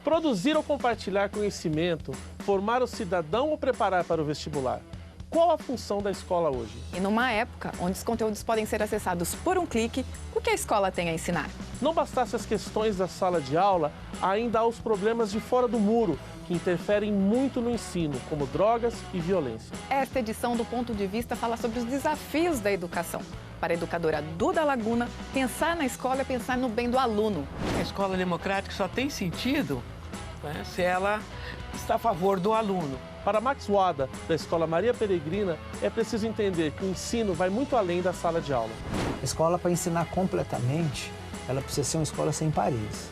Produzir ou compartilhar conhecimento, formar o cidadão ou preparar para o vestibular. Qual a função da escola hoje? E numa época onde os conteúdos podem ser acessados por um clique, o que a escola tem a ensinar? Não bastasse as questões da sala de aula, ainda há os problemas de fora do muro, que interferem muito no ensino, como drogas e violência. Esta edição do Ponto de Vista fala sobre os desafios da educação. Para a educadora Duda Laguna, pensar na escola é pensar no bem do aluno. A escola democrática só tem sentido, né, se ela está a favor do aluno. Para Max Wada, da Escola Maria Peregrina, é preciso entender que o ensino vai muito além da sala de aula. A escola, para ensinar completamente, ela precisa ser uma escola sem paredes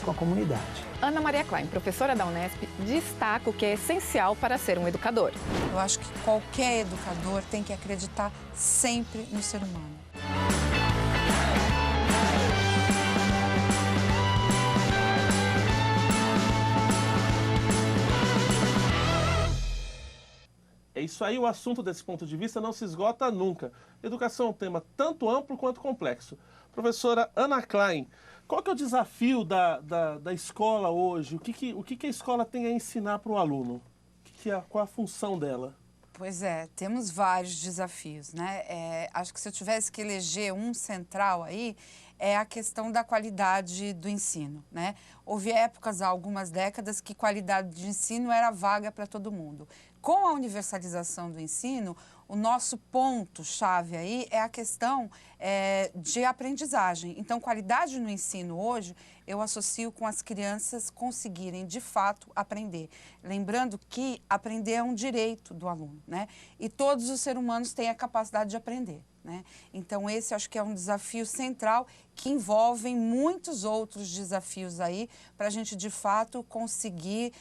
com a comunidade. Ana Maria Klein, professora da Unesp, destaca o que é essencial para ser um educador. Eu acho que qualquer educador tem que acreditar sempre no ser humano. É isso aí, o assunto desse ponto de vista não se esgota nunca. Educação é um tema tanto amplo quanto complexo. Professora Ana Klein, qual que é o desafio da escola hoje? O que a escola tem a ensinar para o aluno? Qual a função dela? Pois é, temos vários desafios, né? Acho que se eu tivesse que eleger um central aí, é a questão da qualidade do ensino, né? Houve épocas, há algumas décadas, que qualidade de ensino era vaga para todo mundo. Com a universalização do ensino, o nosso ponto-chave aí é a questão de aprendizagem. Então, qualidade no ensino hoje, eu associo com as crianças conseguirem, de fato, aprender. Lembrando que aprender é um direito do aluno, né? E todos os seres humanos têm a capacidade de aprender, né? Então, esse acho que é um desafio central que envolve muitos outros desafios aí para a gente, de fato, conseguir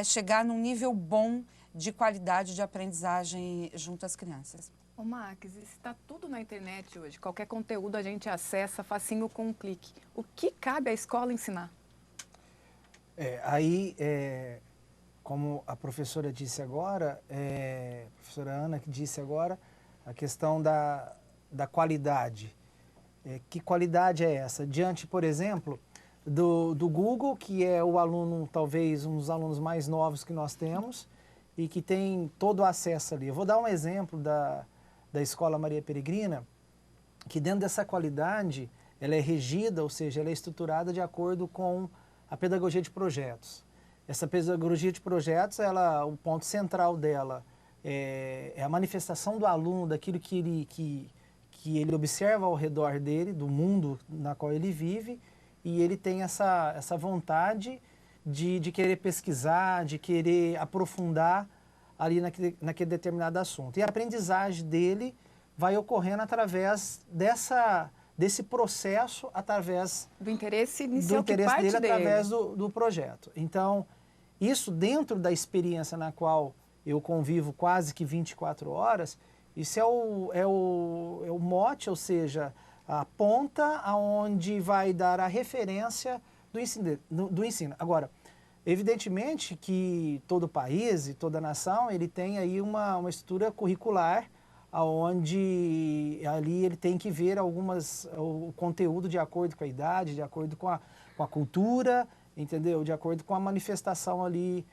chegar num nível bom de qualidade de aprendizagem junto às crianças. Ô Max, está tudo na internet hoje, qualquer conteúdo a gente acessa facinho com um clique. O que cabe à escola ensinar? Como a professora disse agora, a professora Ana que disse agora, a questão da qualidade. Que qualidade é essa? Diante, por exemplo, do Google, que é o aluno, talvez um dos alunos mais novos que nós temos, e que tem todo o acesso ali. Eu vou dar um exemplo da Escola Maria Peregrina, que dentro dessa qualidade, ela é regida, ou seja, ela é estruturada de acordo com a pedagogia de projetos. Essa pedagogia de projetos, o ponto central dela é a manifestação do aluno, daquilo que ele observa ao redor dele, do mundo na qual ele vive, e ele tem essa vontade de querer pesquisar, de querer aprofundar ali naquele determinado assunto. E a aprendizagem dele vai ocorrendo através desse processo, através do interesse inicial, dele, através do projeto. Então, isso dentro da experiência na qual eu convivo quase que 24 horas, isso é o mote, ou seja, a ponta aonde vai dar a referência do ensino. Agora, evidentemente que todo país e toda nação, ele tem aí uma estrutura curricular, onde ali ele tem que ver o conteúdo de acordo com a idade, de acordo com a cultura, entendeu? De acordo com a manifestação ali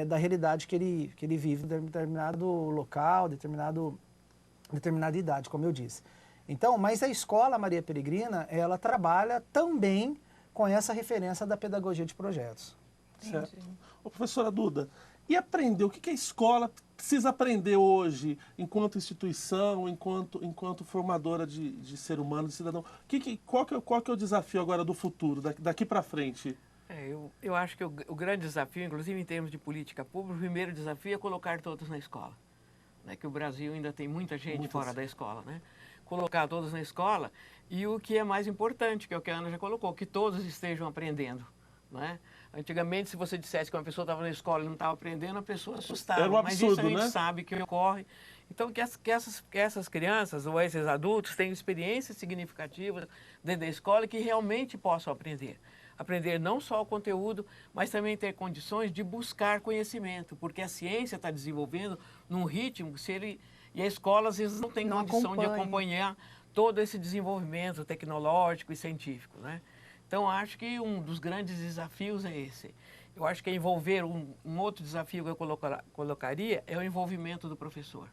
da realidade que ele vive em determinado local, determinada idade, como eu disse. Então, mas a Escola Maria Peregrina, ela trabalha também com essa referência da pedagogia de projetos. Certo. Ô, professora Duda, e aprender? O que a escola precisa aprender hoje, enquanto instituição, enquanto formadora de ser humano, de cidadão? Qual que é o desafio agora do futuro, daqui para frente? Eu acho que o grande desafio, inclusive em termos de política pública, o primeiro desafio é colocar todos na escola. Né? Que o Brasil ainda tem muita gente fora da escola, né? Colocar todos na escola e o que é mais importante, que é o que a Ana já colocou, que todos estejam aprendendo. Né? Antigamente, se você dissesse que uma pessoa estava na escola e não estava aprendendo, a pessoa assustava. Era um absurdo, mas isso a gente né? sabe que ocorre. Então, que essas crianças ou esses adultos tenham experiências significativas dentro da escola que realmente possam aprender. Aprender não só o conteúdo, mas também ter condições de buscar conhecimento, porque a ciência está desenvolvendo num ritmo e a escola às vezes não tem condição de acompanhar todo esse desenvolvimento tecnológico e científico, né? Então, acho que um dos grandes desafios é esse. Eu acho que envolver um outro desafio que eu colocaria é o envolvimento do professor.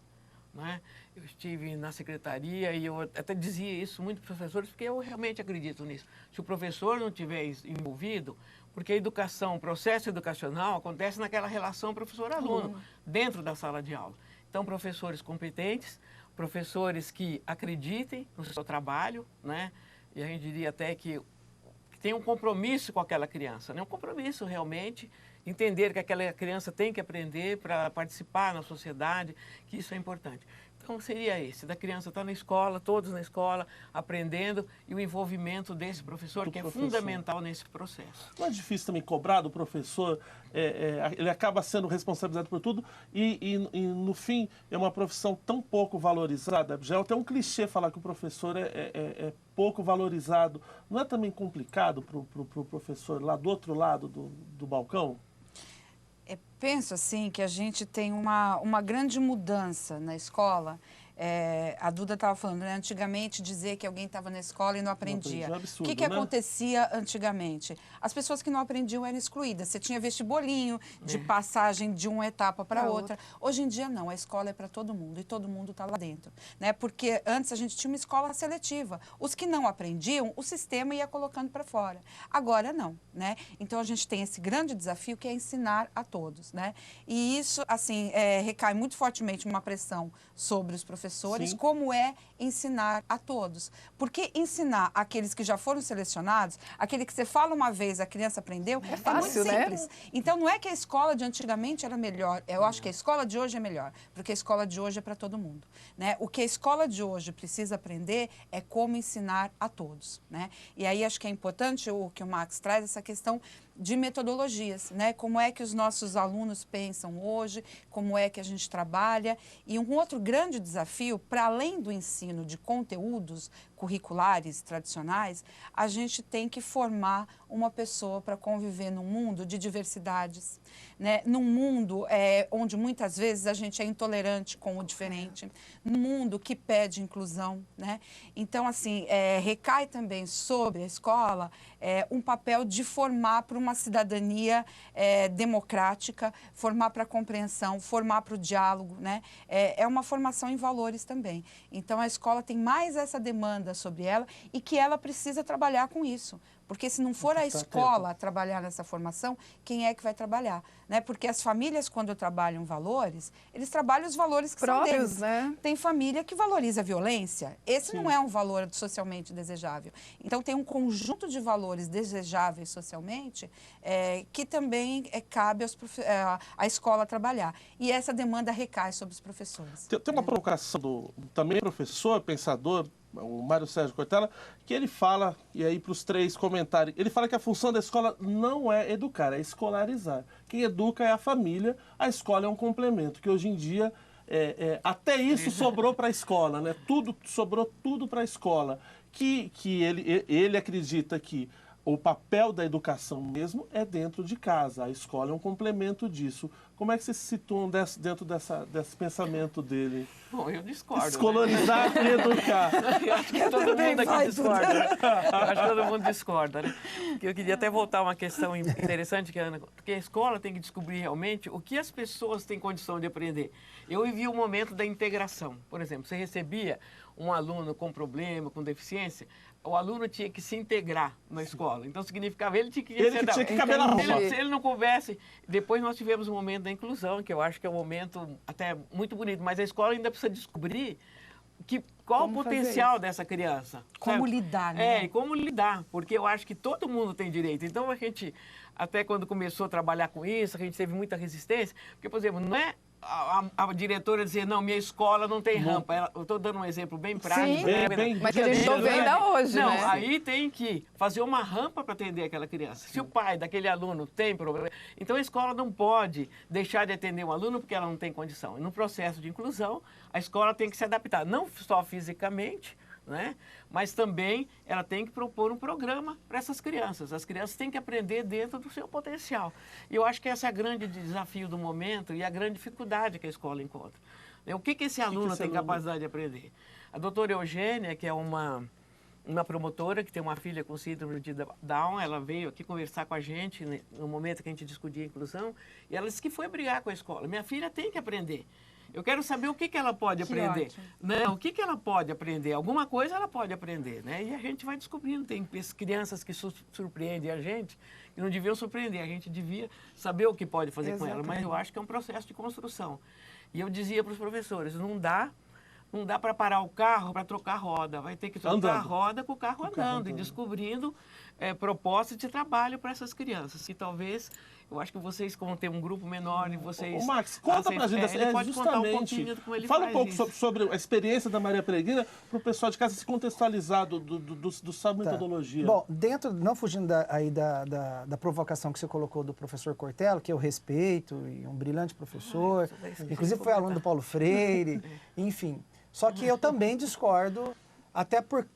Né? Eu estive na secretaria e eu até dizia isso muito para os professores, porque eu realmente acredito nisso. Se o professor não estiver envolvido, porque a educação, o processo educacional acontece naquela relação professor-aluno, dentro da sala de aula. Então, professores competentes, professores que acreditem no seu trabalho, né? E a gente diria até que tem um compromisso com aquela criança, né? Um compromisso realmente, entender que aquela criança tem que aprender para participar na sociedade, que isso é importante. Então, seria esse, da criança estar na escola, todos na escola, aprendendo, e o envolvimento desse professor, que é fundamental nesse processo. Não é difícil também cobrar do professor, ele acaba sendo responsabilizado por tudo e, no fim, é uma profissão tão pouco valorizada. Já é até um clichê falar que o professor é pouco valorizado. Não é também complicado para o professor lá do outro lado do balcão? Penso assim que a gente tem uma grande mudança na escola. A Duda estava falando, né? Antigamente dizer que alguém estava na escola e não aprendia. É um absurdo, o que né? acontecia antigamente? As pessoas que não aprendiam eram excluídas. Você tinha vestibulinho de passagem de uma etapa para outra. Hoje em dia não, a escola é para todo mundo e todo mundo está lá dentro. Né? Porque antes a gente tinha uma escola seletiva. Os que não aprendiam, o sistema ia colocando para fora. Agora não. Né? Então a gente tem esse grande desafio que é ensinar a todos. Né? E isso assim, recai muito fortemente uma pressão sobre os professores, Sim. como é ensinar a todos. Porque ensinar aqueles que já foram selecionados, aquele que você fala uma vez, a criança aprendeu, é fácil, muito simples. né? Então, não é que a escola de antigamente era melhor, eu acho que a escola de hoje é melhor, porque a escola de hoje é para todo mundo. Né? O que a escola de hoje precisa aprender é como ensinar a todos. Né? E aí, acho que é importante o que o Max traz, essa questão de metodologias, né? Como é que os nossos alunos pensam hoje, como é que a gente trabalha. E um outro grande desafio, para além do ensino de conteúdos curriculares tradicionais, a gente tem que formar uma pessoa para conviver num mundo de diversidades, né? Num mundo onde muitas vezes a gente é intolerante com o diferente, num mundo que pede inclusão. Né? Então, assim, recai também sobre a escola um papel de formar para uma cidadania democrática, formar para a compreensão, formar para o diálogo. Né? É uma formação em valores também. Então, a escola tem mais essa demanda sobre ela e que ela precisa trabalhar com isso. Porque se não for a escola trabalhar nessa formação, quem é que vai trabalhar? Né? Porque as famílias, quando trabalham valores, eles trabalham os valores que são deles. Né? Tem família que valoriza a violência. Esse não é um valor socialmente desejável. Então, tem um conjunto de valores desejáveis socialmente que também cabe à escola trabalhar. E essa demanda recai sobre os professores. Tem uma provocação do também professor, pensador, o Mário Sérgio Cortella, que ele fala, e aí para os três comentarem, ele fala que a função da escola não é educar, é escolarizar. Quem educa é a família, a escola é um complemento, que hoje em dia até isso sobrou para a escola, né? Sobrou tudo para a escola. Que ele acredita que o papel da educação mesmo é dentro de casa, a escola é um complemento disso. Como é que vocês se situam dentro desse pensamento dele? Bom, eu discordo. Descolonizar e educar. Eu acho que todo mundo aqui discorda. Né? Eu acho que todo mundo discorda. Né? Eu queria até voltar a uma questão interessante, porque a escola tem que descobrir realmente o que as pessoas têm condição de aprender. Eu vivi o momento da integração. Por exemplo, você recebia um aluno com problema, com deficiência, o aluno tinha que se integrar na escola. Então, significava ele tinha que caber na roupa. Se ele não coubesse... Depois nós tivemos o momento da inclusão, que eu acho que é um momento até muito bonito. Mas a escola ainda precisa descobrir qual o potencial dessa criança. Como sabe? lidar, né? E como lidar. Porque eu acho que todo mundo tem direito. Então, a gente, até quando começou a trabalhar com isso, a gente teve muita resistência. Porque, por exemplo, não é... A diretora dizer, não, minha escola não tem rampa. Eu estou dando um exemplo bem prático. Sim, mas que a gente não vê ainda hoje, não, né? Aí tem que fazer uma rampa para atender aquela criança. Se o pai daquele aluno tem problema, então a escola não pode deixar de atender um aluno porque ela não tem condição. E no processo de inclusão, a escola tem que se adaptar, não só fisicamente, né? Mas também ela tem que propor um programa para essas crianças. As crianças têm que aprender dentro do seu potencial. E eu acho que esse é o grande desafio do momento e a grande dificuldade que a escola encontra. O que esse aluno tem capacidade de aprender? A doutora Eugênia, que é uma uma promotora que tem uma filha com síndrome de Down, ela veio aqui conversar com a gente no momento que a gente discutia a inclusão, e ela disse que foi brigar com a escola. Minha filha tem que aprender. Eu quero saber o que ela pode aprender. Né? O que ela pode aprender? Alguma coisa ela pode aprender, né? E a gente vai descobrindo. Tem crianças que surpreendem a gente, que não deviam surpreender. A gente devia saber o que pode fazer com ela. Mas eu acho que é um processo de construção. E eu dizia para os professores, não dá para parar o carro para trocar a roda. Vai ter que trocar a roda com o carro andando e descobrindo propostas de trabalho para essas crianças. E talvez, eu acho que vocês, como tem um grupo menor e vocês... Ô, Max, conta pra gente, ele pode contar um justamente, pouquinho de como ele fala faz um pouco isso. sobre a experiência da Maria Peregrina, para o pessoal de casa se contextualizar do sua metodologia. Bom, dentro, não fugindo da provocação que você colocou do professor Cortella, que eu respeito, e um brilhante professor, inclusive foi aluno do Paulo Freire, enfim. Só que eu também discordo,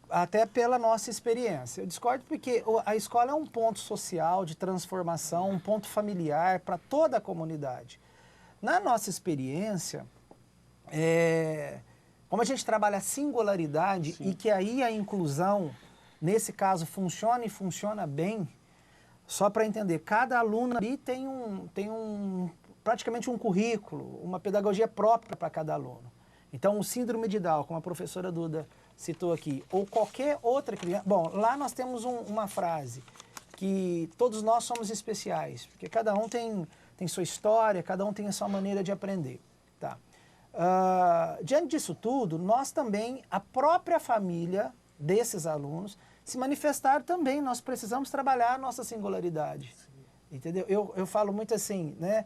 até pela nossa experiência. Eu discordo porque a escola é um ponto social de transformação, um ponto familiar para toda a comunidade. Na nossa experiência, como a gente trabalha a singularidade e que aí a inclusão, nesse caso, funciona e funciona bem, só para entender, cada aluno ali tem praticamente um currículo, uma pedagogia própria para cada aluno. Então, o síndrome de Down, como a professora Duda citou aqui, ou qualquer outra criança... Bom, lá nós temos uma frase, que todos nós somos especiais, porque cada um tem sua história, cada um tem a sua maneira de aprender. Tá? Diante disso tudo, nós também, a própria família desses alunos, se manifestar também, nós precisamos trabalhar a nossa singularidade. Entendeu? Eu falo muito assim, né?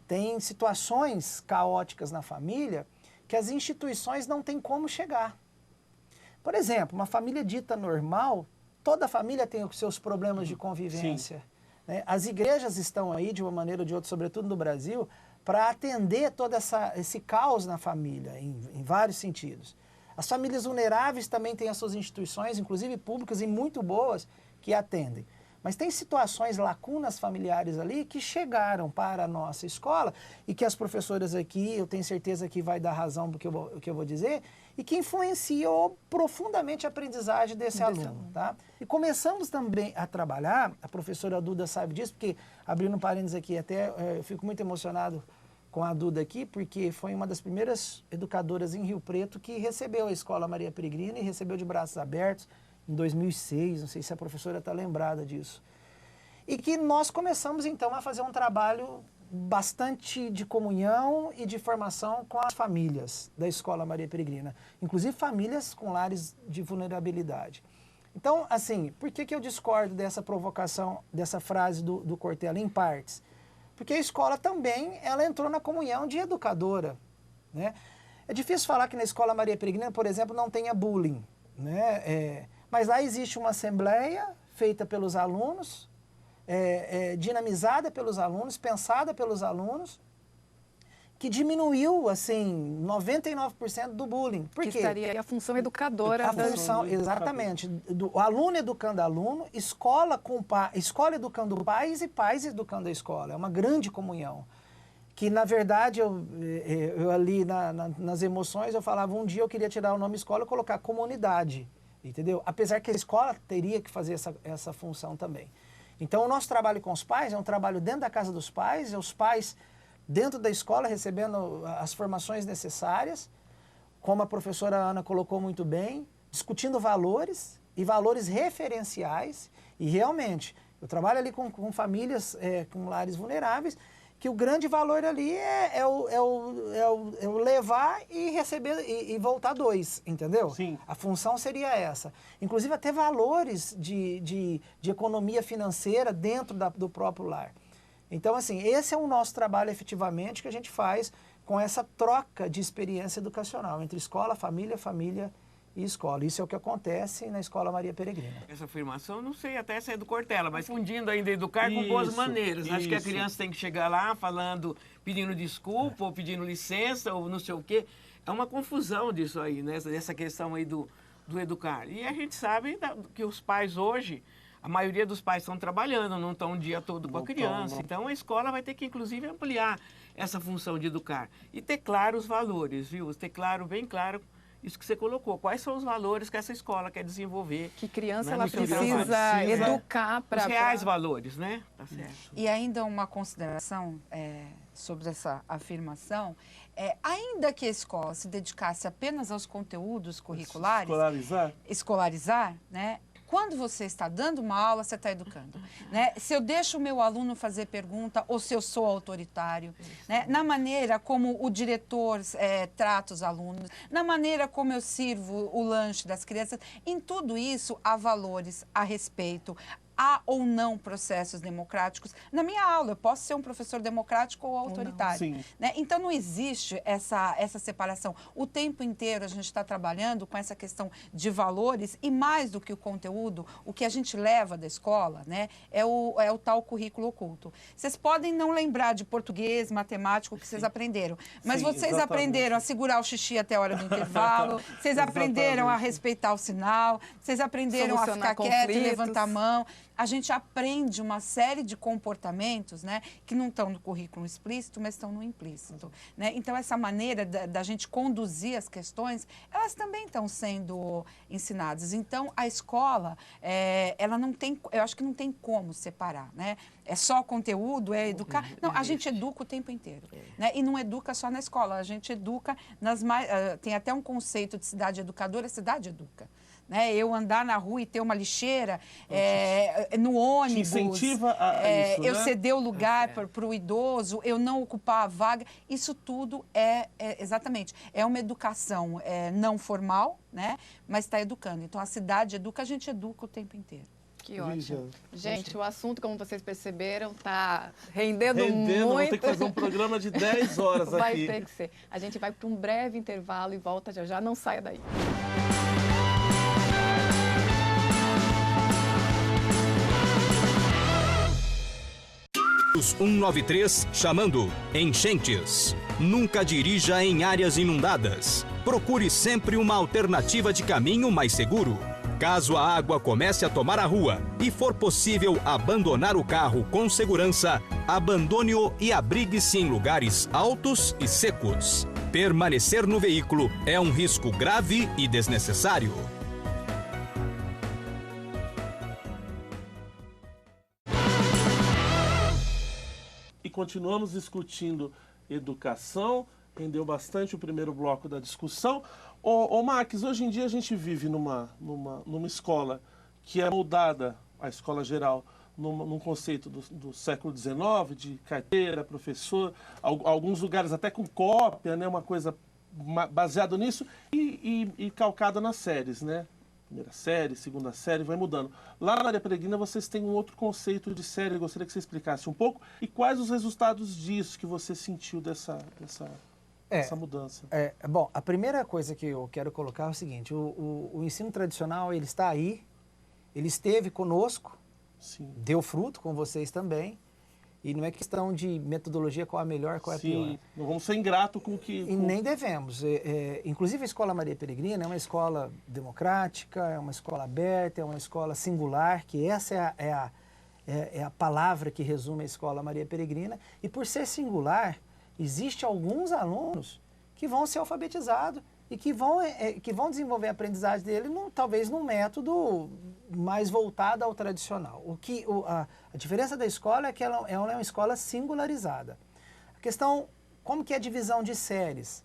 Tem situações caóticas na família que as instituições não têm como chegar. Por exemplo, uma família dita normal, toda família tem os seus problemas de convivência. Né? As igrejas estão aí, de uma maneira ou de outra, sobretudo no Brasil, para atender todo esse caos na família, em vários sentidos. As famílias vulneráveis também têm as suas instituições, inclusive públicas e muito boas, que atendem. Mas tem situações, lacunas familiares ali que chegaram para a nossa escola e que as professoras aqui, eu tenho certeza que vai dar razão para o que eu vou dizer, e que influenciou profundamente a aprendizagem desse aluno. Tá? E começamos também a trabalhar, a professora Duda sabe disso, porque, abrindo um parênteses aqui, até eu fico muito emocionado com a Duda aqui, porque foi uma das primeiras educadoras em Rio Preto que recebeu a Escola Maria Peregrina e recebeu de braços abertos, em 2006, não sei se a professora está lembrada disso. E que nós começamos, então, a fazer um trabalho bastante de comunhão e de formação com as famílias da Escola Maria Peregrina, inclusive famílias com lares de vulnerabilidade. Então, assim, por que eu discordo dessa provocação, dessa frase do Cortella, em partes? Porque a escola também, ela entrou na comunhão de educadora, né? É difícil falar que na Escola Maria Peregrina, por exemplo, não tenha bullying, né? Mas lá existe uma assembleia feita pelos alunos, dinamizada pelos alunos, pensada pelos alunos, que diminuiu, assim, 99% do bullying. Por quê? Que estaria aí a função educadora. Exatamente. O aluno educando aluno, escola educando pais e pais educando a escola. É uma grande comunhão. Que, na verdade, eu ali nas emoções, eu falava, um dia eu queria tirar o nome escola e colocar comunidade. Entendeu? Apesar que a escola teria que fazer essa função também. Então, o nosso trabalho com os pais é um trabalho dentro da casa dos pais, os pais dentro da escola recebendo as formações necessárias, como a professora Ana colocou muito bem, discutindo valores e valores referenciais. E, realmente, eu trabalho ali com famílias com lares vulneráveis, que o grande valor ali é o levar e receber e voltar dois, entendeu? Sim. A função seria essa. Inclusive até valores de economia financeira dentro do próprio lar. Então, assim, esse é o nosso trabalho efetivamente que a gente faz com essa troca de experiência educacional entre escola, família e escola. Isso é o que acontece na Escola Maria Peregrina. Essa afirmação, não sei até se é do Cortella, mas fundindo ainda educar com boas maneiras. Acho que a criança tem que chegar lá falando, pedindo desculpa, ou pedindo licença, ou não sei o quê. É uma confusão disso aí, né? Essa questão aí do educar. E a gente sabe que os pais hoje, a maioria dos pais estão trabalhando, não estão o dia todo com a criança. Então a escola vai ter que, inclusive, ampliar essa função de educar. E ter claro os valores, viu? Ter claro, bem claro, isso que você colocou. Quais são os valores que essa escola quer desenvolver? Que criança né, ela no seu precisa trabalho. educar para... Os reais valores, né? Tá certo. E ainda uma consideração sobre essa afirmação, ainda que a escola se dedicasse apenas aos conteúdos curriculares, escolarizar, né? Quando você está dando uma aula, você está educando. Né? Se eu deixo o meu aluno fazer pergunta ou se eu sou autoritário, né? Na maneira como o diretor trata os alunos, na maneira como eu sirvo o lanche das crianças, em tudo isso há valores, há respeito, há ou não processos democráticos. Na minha aula, eu posso ser um professor democrático ou autoritário. Né? Então, não existe essa separação. O tempo inteiro a gente está trabalhando com essa questão de valores e, mais do que o conteúdo, o que a gente leva da escola, né, é o tal currículo oculto. Vocês podem não lembrar de português, matemática, o que vocês aprenderam, mas vocês aprenderam a segurar o xixi até a hora do intervalo, vocês aprenderam a respeitar o sinal, vocês aprenderam a ficar quieto e levantar a mão. A gente aprende uma série de comportamentos, né, que não estão no currículo explícito, mas estão no implícito. Né? Então, essa maneira da gente conduzir as questões, elas também estão sendo ensinadas. Então, a escola, ela não tem, eu acho que não tem como separar. Né? É só conteúdo, é educar. Não, a gente educa o tempo inteiro. Né? E não educa só na escola, a gente educa nas mais... Tem até um conceito de cidade educadora, a cidade educa. Né? Eu andar na rua e ter uma lixeira no ônibus, te incentiva a isso, eu né? ceder o lugar para o idoso, eu não ocupar a vaga, isso tudo exatamente, é uma educação não formal, né? Mas está educando. Então, a cidade educa, a gente educa o tempo inteiro. Que ótimo. Gente, o assunto, como vocês perceberam, está rendendo muito. Vamos ter que fazer um programa de 10 horas aqui. Vai ter que ser. A gente vai para um breve intervalo e volta já já. Não saia daí. Os 193 chamando enchentes. Nunca dirija em áreas inundadas. Procure sempre uma alternativa de caminho mais seguro. Caso a água comece a tomar a rua e for possível abandonar o carro com segurança, abandone-o e abrigue-se em lugares altos e secos. Permanecer no veículo é um risco grave e desnecessário. E continuamos discutindo educação, rendeu bastante o primeiro bloco da discussão. Ô Max, hoje em dia a gente vive numa escola que é moldada, a escola geral, num conceito do século XIX, de carteira, professor, alguns lugares até com cópia, né, uma coisa baseada nisso, e calcada nas séries, né? Primeira série, segunda série, vai mudando. Lá na Maria Peregrina vocês têm um outro conceito de série, eu gostaria que você explicasse um pouco. E quais os resultados disso que você sentiu dessa mudança? Bom, a primeira coisa que eu quero colocar é o seguinte, o ensino tradicional, ele está aí, ele esteve conosco, Sim. Deu fruto com vocês também, e não é questão de metodologia qual é a melhor, qual é a pior. Não vamos ser ingratos com o que... E nem devemos. Inclusive a Escola Maria Peregrina é uma escola democrática, é uma escola aberta, é uma escola singular, que essa é a palavra que resume a Escola Maria Peregrina. E por ser singular, existe alguns alunos que vão ser alfabetizados e que vão desenvolver a aprendizagem dele, talvez num método mais voltado ao tradicional. A diferença da escola é que ela é uma escola singularizada. A questão, como que é a divisão de séries?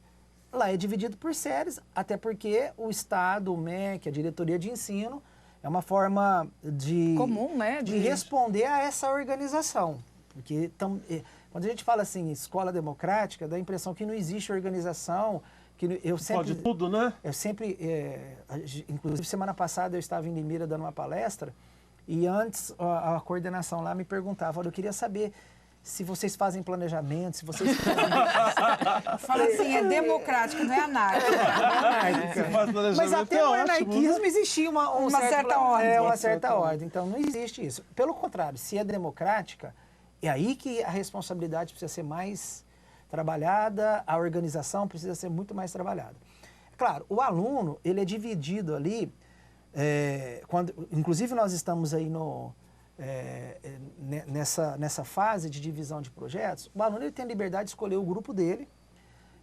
Lá é dividido por séries, até porque o Estado, o MEC, a diretoria de ensino, é uma forma comum, né? de responder a essa organização. Porque quando a gente fala assim, escola democrática, dá a impressão que não existe organização, pode tudo, né? Inclusive semana passada eu estava em Limeira dando uma palestra e antes a coordenação lá me perguntava, eu queria saber se vocês fazem planejamento, se vocês... Fala assim, é democrático, não é anárquico. Mas até no anarquismo existia uma certa ordem. Uma certa ordem, então não existe isso. Pelo contrário, se é democrática, é aí que a responsabilidade precisa ser mais trabalhada, a organização precisa ser muito mais trabalhada. Claro, o aluno, ele é dividido ali, inclusive nós estamos aí nessa fase de divisão de projetos, o aluno ele tem a liberdade de escolher o grupo dele,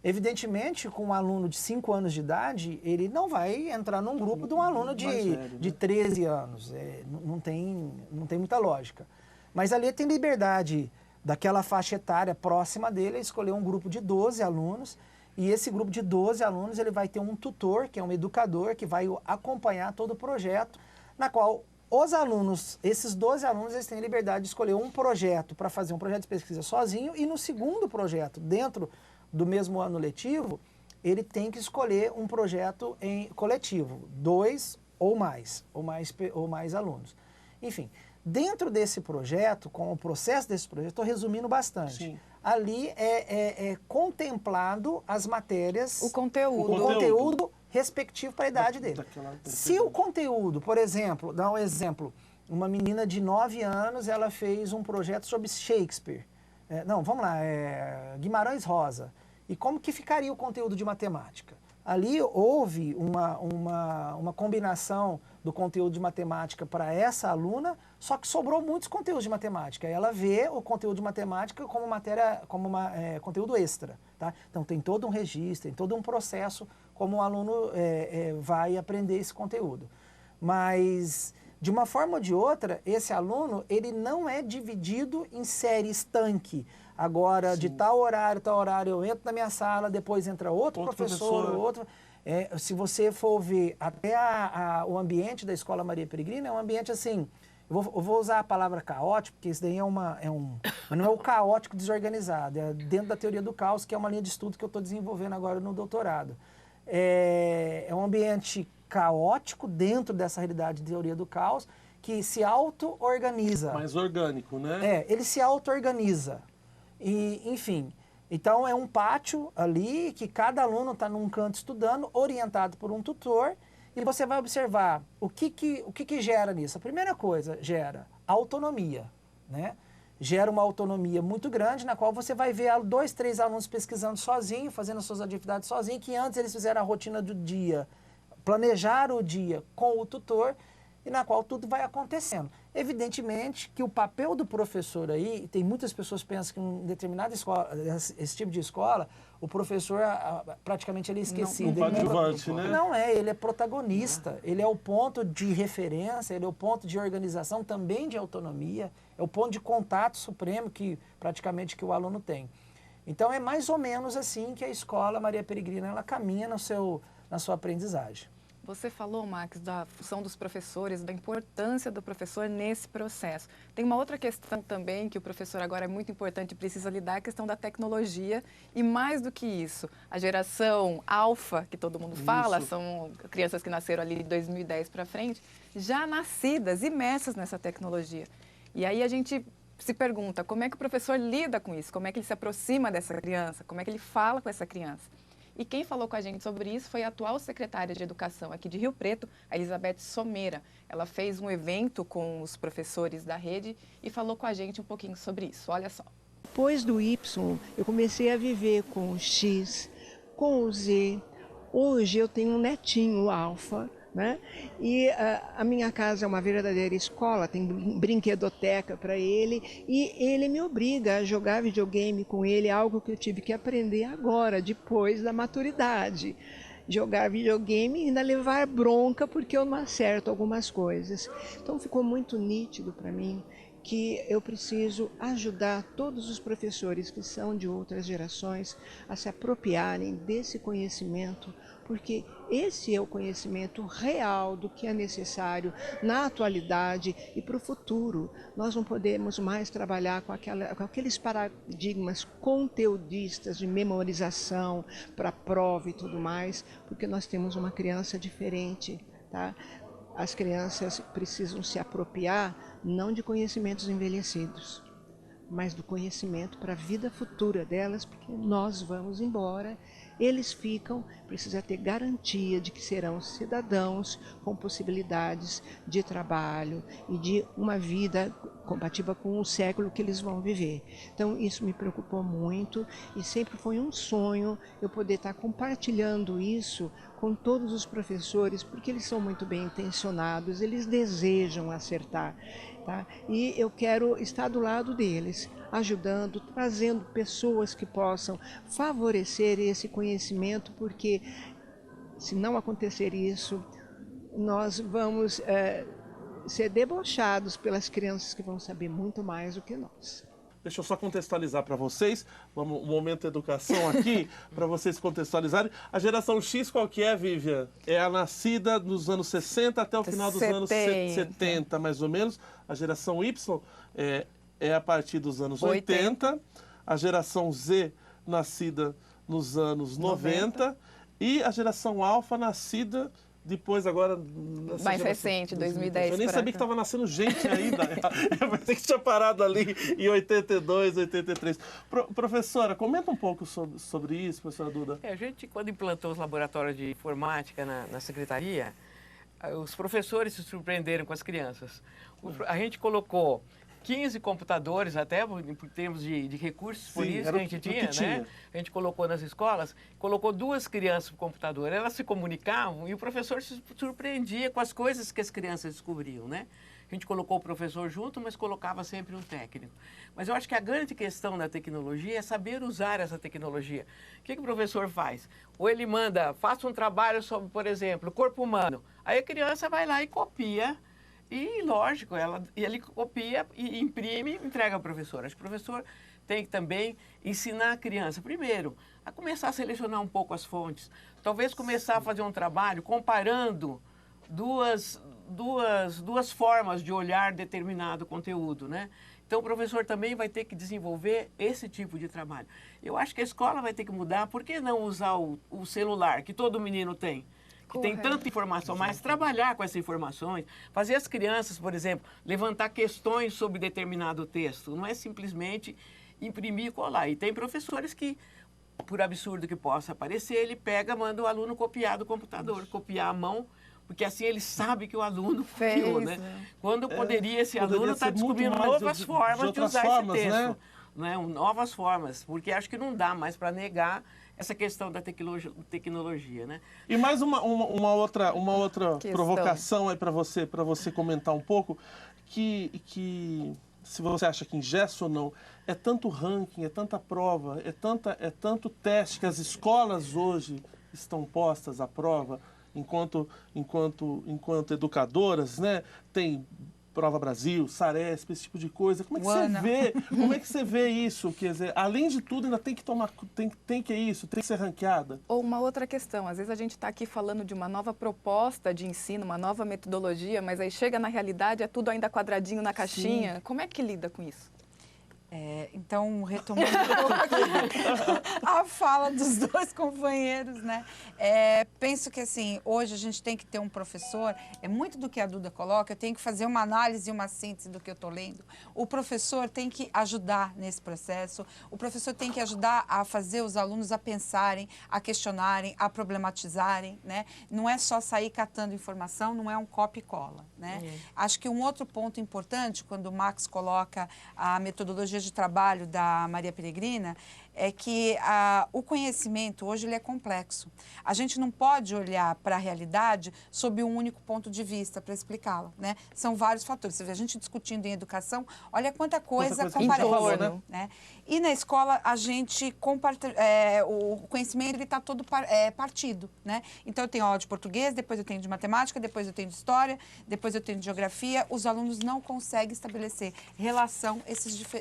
Evidentemente, com um aluno de 5 anos de idade, ele não vai entrar num grupo de um aluno de 13 anos. Não tem muita lógica. Mas ali tem liberdade daquela faixa etária próxima dele, escolher um grupo de 12 alunos, e esse grupo de 12 alunos ele vai ter um tutor, que é um educador, que vai acompanhar todo o projeto, na qual os alunos, esses 12 alunos, eles têm liberdade de escolher um projeto para fazer um projeto de pesquisa sozinho, e no segundo projeto, dentro do mesmo ano letivo, ele tem que escolher um projeto em coletivo, 2 ou mais alunos. Enfim, dentro desse projeto, com o processo desse projeto, estou resumindo bastante. Sim. Ali é contemplado as matérias, O conteúdo. o conteúdo respectivo para a idade dele. Se o conteúdo, por exemplo, dá um exemplo, uma menina de 9 anos, ela fez um projeto sobre Shakespeare. Vamos lá, Guimarães Rosa. E como que ficaria o conteúdo de matemática? Ali houve uma combinação do conteúdo de matemática para essa aluna, só que sobrou muitos conteúdos de matemática. Ela vê o conteúdo de matemática como conteúdo extra. Tá? Então tem todo um registro, tem todo um processo como o aluno vai aprender esse conteúdo. Mas, de uma forma ou de outra, esse aluno ele não é dividido em série estanque. Agora, sim, de tal horário, eu entro na minha sala, depois entra outro professor, outro... se você for ver até o ambiente da Escola Maria Peregrina, é um ambiente assim... Eu vou usar a palavra caótico, porque isso daí mas não é o caótico desorganizado, é dentro da teoria do caos, que é uma linha de estudo que eu estou desenvolvendo agora no doutorado. É um ambiente caótico dentro dessa realidade de teoria do caos, que se auto-organiza. Mais orgânico, né? Ele se auto-organiza. E, enfim, então é um pátio ali que cada aluno está num canto estudando, orientado por um tutor, e você vai observar o que gera nisso. A primeira coisa, gera autonomia, né? Gera uma autonomia muito grande, na qual você vai ver 2, 3 alunos pesquisando sozinho, fazendo as suas atividades sozinho, que antes eles fizeram a rotina do dia, planejaram o dia com o tutor, e na qual tudo vai acontecendo. Evidentemente que o papel do professor aí, tem muitas pessoas que pensam que em determinada escola, esse tipo de escola, o professor praticamente ele é esquecido. Não ele é protagonista, ele é o ponto de referência, ele é o ponto de organização, também de autonomia, é o ponto de contato supremo que praticamente que o aluno tem. Então é mais ou menos assim que a Escola Maria Peregrina ela caminha na sua aprendizagem. Você falou, Max, da função dos professores, da importância do professor nesse processo. Tem uma outra questão também que o professor agora é muito importante e precisa lidar, a questão da tecnologia. E mais do que isso, a geração alfa, que todo mundo fala, são crianças que nasceram ali de 2010 para frente, já nascidas, imersas nessa tecnologia. E aí a gente se pergunta, como é que o professor lida com isso? Como é que ele se aproxima dessa criança? Como é que ele fala com essa criança? E quem falou com a gente sobre isso foi a atual secretária de Educação aqui de Rio Preto, a Elizabeth Someira. Ela fez um evento com os professores da rede e falou com a gente um pouquinho sobre isso. Olha só. Depois do Y, eu comecei a viver com o X, com o Z. Hoje eu tenho um netinho, o Alfa, né? E a minha casa é uma verdadeira escola, tem brinquedoteca para ele, e ele me obriga a jogar videogame com ele, algo que eu tive que aprender agora, depois da maturidade. Jogar videogame e ainda levar bronca porque eu não acerto algumas coisas. Então ficou muito nítido para mim que eu preciso ajudar todos os professores que são de outras gerações a se apropriarem desse conhecimento, porque esse é o conhecimento real do que é necessário na atualidade e para o futuro. Nós não podemos mais trabalhar com aqueles paradigmas conteudistas de memorização para prova e tudo mais, porque nós temos uma criança diferente, tá? As crianças precisam se apropriar não de conhecimentos envelhecidos, mas do conhecimento para a vida futura delas, porque nós vamos embora, eles ficam, precisa ter garantia de que serão cidadãos com possibilidades de trabalho e de uma vida compatível com o século que eles vão viver. Então isso me preocupou muito e sempre foi um sonho eu poder estar compartilhando isso com todos os professores, porque eles são muito bem intencionados, eles desejam acertar, tá? E eu quero estar do lado deles. ajudando, trazendo pessoas que possam favorecer esse conhecimento, porque se não acontecer isso, nós vamos ser debochados pelas crianças que vão saber muito mais do que nós. Deixa eu só contextualizar para vocês, vamos, um momento de educação aqui, para vocês contextualizarem. A geração X qual que é, Vivian? É a nascida nos anos 60 até o final dos anos 70, mais ou menos. A geração Y é a partir dos anos 80. A geração Z, nascida nos anos 90. E a geração Alfa, nascida depois agora... Mais recente, 2010. Eu nem sabia que estava nascendo gente ainda. Eu pensei que tinha parado ali em 82, 83. Professora, comenta um pouco sobre isso, professora Duda. A gente, quando implantou os laboratórios de informática na secretaria, os professores se surpreenderam com as crianças. A gente colocou 15 computadores, até por termos de recursos disponíveis que a gente tinha, né? A gente colocou nas escolas, colocou 2 crianças no computador. Elas se comunicavam e o professor se surpreendia com as coisas que as crianças descobriam, né? A gente colocou o professor junto, mas colocava sempre um técnico. Mas eu acho que a grande questão da tecnologia é saber usar essa tecnologia. O que o professor faz? Ou ele manda, faça um trabalho sobre, por exemplo, o corpo humano. Aí a criança vai lá e copia. E, lógico, ele copia e imprime e entrega ao professor. Acho que o professor tem que também ensinar a criança, primeiro, a começar a selecionar um pouco as fontes. Talvez começar a fazer um trabalho comparando duas formas de olhar determinado conteúdo, né? Então, o professor também vai ter que desenvolver esse tipo de trabalho. Eu acho que a escola vai ter que mudar. Por que não usar o celular, que todo menino tem? Que tem tanta informação, mas trabalhar com essas informações, fazer as crianças, por exemplo, levantar questões sobre determinado texto, não é simplesmente imprimir e colar. E tem professores que, por absurdo que possa parecer, ele pega, manda o aluno copiar do computador, copiar à mão, porque assim ele sabe que o aluno copiou, né? Quando poderia esse aluno estar descobrindo novas formas de usar esse texto, né? Novas formas, porque acho que não dá mais para negar essa questão da tecnologia, né? E mais uma outra provocação aí para você comentar um pouco, que se você acha que ingessa ou não, é tanto ranking, é tanta prova, é tanto teste que as escolas hoje estão postas à prova, enquanto educadoras, né? Tem Prova Brasil, Saresp, esse tipo de coisa. Como é que você vê isso? Quer dizer, além de tudo, ainda tem que ser ranqueada? Ou uma outra questão, às vezes a gente está aqui falando de uma nova proposta de ensino, uma nova metodologia, mas aí chega na realidade, é tudo ainda quadradinho na caixinha. Sim. Como é que lida com isso? Então, retomando a fala dos 2 companheiros, né? Penso que, assim, hoje a gente tem que ter um professor, muito do que a Duda coloca, eu tenho que fazer uma análise e uma síntese do que eu estou lendo. O professor tem que ajudar nesse processo, o professor tem que ajudar a fazer os alunos a pensarem, a questionarem, a problematizarem, né? Não é só sair catando informação, não é um copia e cola, né? Acho que um outro ponto importante, quando o Max coloca a metodologia de trabalho da Maria Peregrina, é que o conhecimento hoje ele é complexo. A gente não pode olhar para a realidade sob um único ponto de vista para explicá-la, né? São vários fatores. Você vê a gente discutindo em educação, olha quanta coisa compartilha, né? E na escola a gente o conhecimento ele está todo partido, né? Então eu tenho aula de português, depois eu tenho de matemática, depois eu tenho de história, depois eu tenho de geografia. Os alunos não conseguem estabelecer relação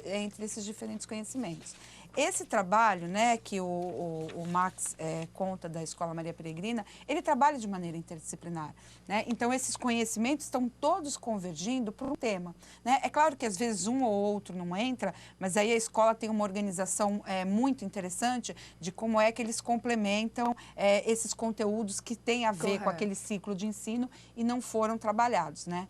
entre esses diferentes conhecimentos. Esse trabalho, né, que o Max conta da Escola Maria Peregrina, ele trabalha de maneira interdisciplinar, né? Então, esses conhecimentos estão todos convergindo para um tema, né? É claro que, às vezes, um ou outro não entra, mas aí a escola tem uma organização muito interessante de como é que eles complementam esses conteúdos que têm a ver com aquele ciclo de ensino e não foram trabalhados, né?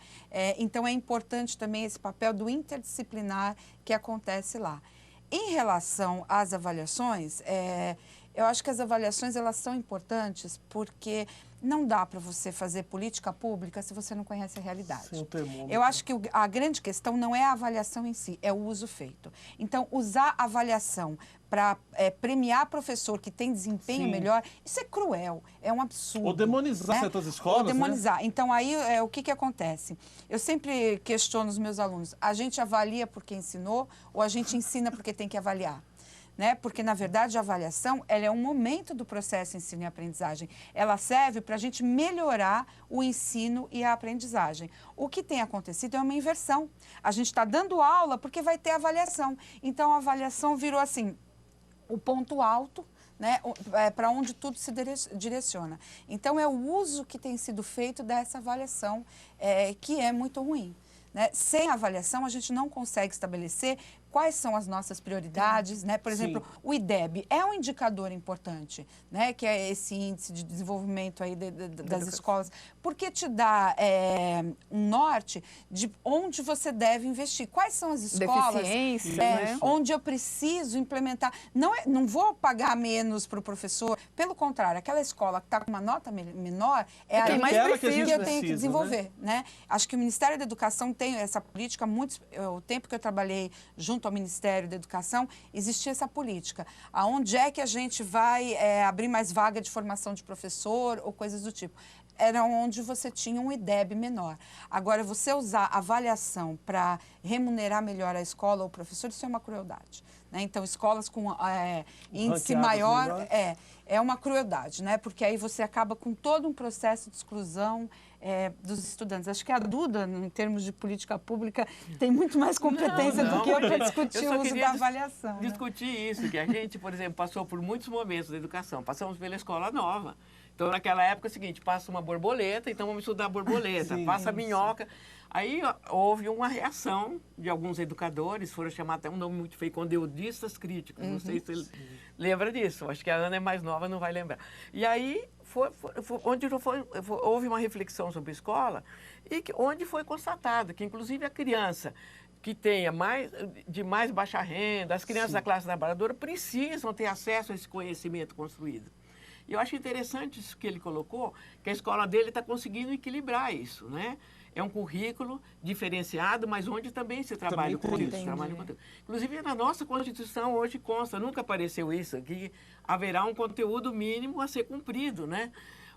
Então, é importante também esse papel do interdisciplinar que acontece lá. Em relação às avaliações, Eu acho que as avaliações, elas são importantes porque não dá para você fazer política pública se você não conhece a realidade. Sem o termômetro. Eu acho que a grande questão não é a avaliação em si, é o uso feito. Então, usar a avaliação para premiar professor que tem desempenho Sim. melhor, isso é cruel, é um absurdo. Ou demonizar certas escolas, Ou né? demonizar. Então, aí, o que acontece? Eu sempre questiono os meus alunos, a gente avalia porque ensinou ou a gente ensina porque tem que avaliar? Né? Porque, na verdade, a avaliação ela é um momento do processo ensino e aprendizagem. Ela serve para a gente melhorar o ensino e a aprendizagem. O que tem acontecido é uma inversão. A gente está dando aula porque vai ter avaliação. Então, a avaliação virou assim, o ponto alto, né, para onde tudo se direciona. Então, é o uso que tem sido feito dessa avaliação que é muito ruim. Né? Sem avaliação, a gente não consegue estabelecer quais são as nossas prioridades, né? Por exemplo, Sim. o IDEB é um indicador importante, né? Que é esse índice de desenvolvimento aí das escolas, porque te dá um norte de onde você deve investir. Quais são as escolas Deficiência, né? onde eu preciso implementar. Não vou pagar menos para o professor, pelo contrário, aquela escola que está com uma nota menor é quem a mais aquela que a precisa. gente que eu tenho que precisa, desenvolver. Né? Acho que o Ministério da Educação tem essa política, o tempo que eu trabalhei junto ao Ministério da Educação, existia essa política. Aonde é que a gente vai abrir mais vaga de formação de professor ou coisas do tipo? Era onde você tinha um IDEB menor. Agora, você usar avaliação para remunerar melhor a escola ou o professor, isso é uma crueldade. Né? Então, escolas com índice Ranqueadas maior melhores. é uma crueldade, né? Porque aí você acaba com todo um processo de exclusão dos estudantes. Acho que a Duda, em termos de política pública, tem muito mais competência do que eu para discutir só o uso queria da avaliação. Né? discutir isso, que a gente, por exemplo, passou por muitos momentos da educação. Passamos pela escola nova. Então, naquela época, é o seguinte, passa uma borboleta, então vamos estudar a borboleta, Sim, passa a minhoca. Aí houve uma reação de alguns educadores, foram chamados até um nome muito feio, conteudistas críticos. Não sei se ele lembra disso, acho que a Ana é mais nova, não vai lembrar. E aí houve uma reflexão sobre a escola, onde foi constatado que, inclusive, a criança que tenha de mais baixa renda, as crianças da classe trabalhadora precisam ter acesso a esse conhecimento construído. E eu acho interessante isso que ele colocou, que a escola dele está conseguindo equilibrar isso, né? É um currículo diferenciado, mas onde também se trabalha com isso. Inclusive, na nossa Constituição hoje consta, nunca apareceu isso, que haverá um conteúdo mínimo a ser cumprido, né?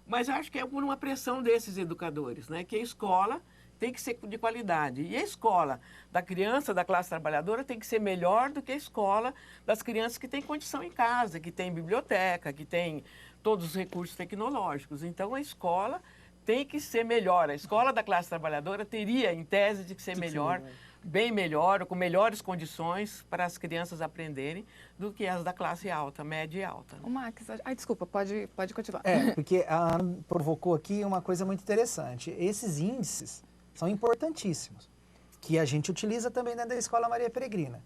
Mas eu acho que é por uma pressão desses educadores, né? Que a escola tem que ser de qualidade. E a escola da criança da classe trabalhadora tem que ser melhor do que a escola das crianças que têm condição em casa, que tem biblioteca, que tem todos os recursos tecnológicos. Então, a escola tem que ser melhor. A escola da classe trabalhadora teria, em tese, de ser melhor, bem melhor, com melhores condições para as crianças aprenderem do que as da classe alta, média e alta. Né? O Max, desculpa, pode continuar. Porque a Ana provocou aqui uma coisa muito interessante. Esses índices são importantíssimos, que a gente utiliza também dentro da Escola Maria Peregrina.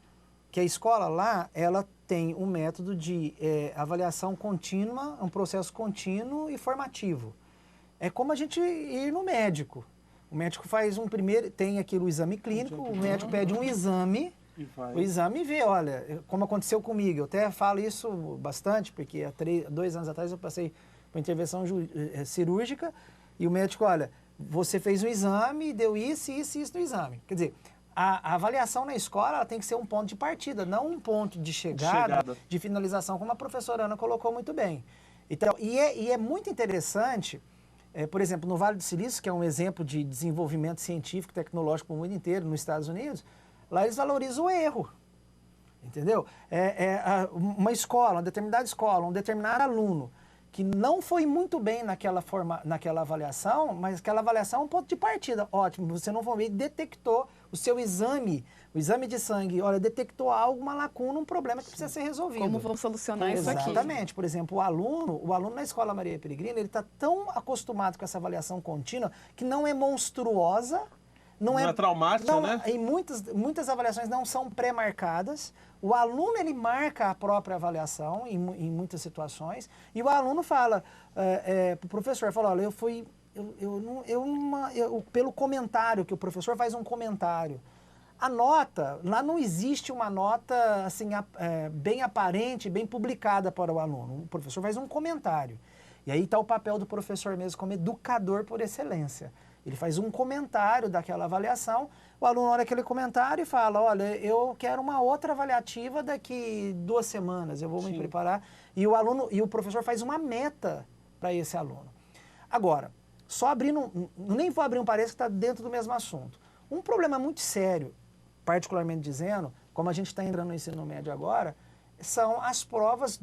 Que a escola lá, ela tem um método de avaliação contínua, um processo contínuo e formativo. É como a gente ir no médico. O médico faz tem aquilo, o exame clínico, o médico pede um exame, o exame vê, olha, como aconteceu comigo. Eu até falo isso bastante, porque há 2 anos atrás eu passei por intervenção cirúrgica e o médico, olha, você fez um exame, deu isso, isso e isso no exame. Quer dizer, a avaliação na escola ela tem que ser um ponto de partida, não um ponto de chegada, de finalização, como a professora Ana colocou muito bem. Então, e é muito interessante, por exemplo, no Vale do Silício, que é um exemplo de desenvolvimento científico e tecnológico no mundo inteiro, nos Estados Unidos, lá eles valorizam o erro. Entendeu? Uma escola, uma determinada escola, um determinado aluno, que não foi muito bem naquela avaliação, mas aquela avaliação é um ponto de partida. Ótimo, você não foi bem, detectou o seu exame, o exame de sangue, olha, detectou uma lacuna, um problema que precisa ser resolvido. Como vamos solucionar isso aqui? Exatamente. Por exemplo, o aluno na Escola Maria Peregrina, ele está tão acostumado com essa avaliação contínua que não é monstruosa, não é traumática, né? E muitas avaliações não são pré-marcadas. O aluno, ele marca a própria avaliação em muitas situações. E o aluno fala para o professor, fala, olha, pelo comentário, que o professor faz um comentário. A nota, lá não existe uma nota assim, bem aparente, bem publicada para o aluno. O professor faz um comentário. E aí está o papel do professor mesmo como educador por excelência. Ele faz um comentário daquela avaliação, o aluno olha aquele comentário e fala, olha, eu quero uma outra avaliativa daqui 2 semanas, eu vou me preparar. E o professor faz uma meta para esse aluno. Agora, só abrindo, nem vou abrir um parênteses que está dentro do mesmo assunto. Um problema muito sério, particularmente dizendo, como a gente está entrando no ensino médio agora, são as provas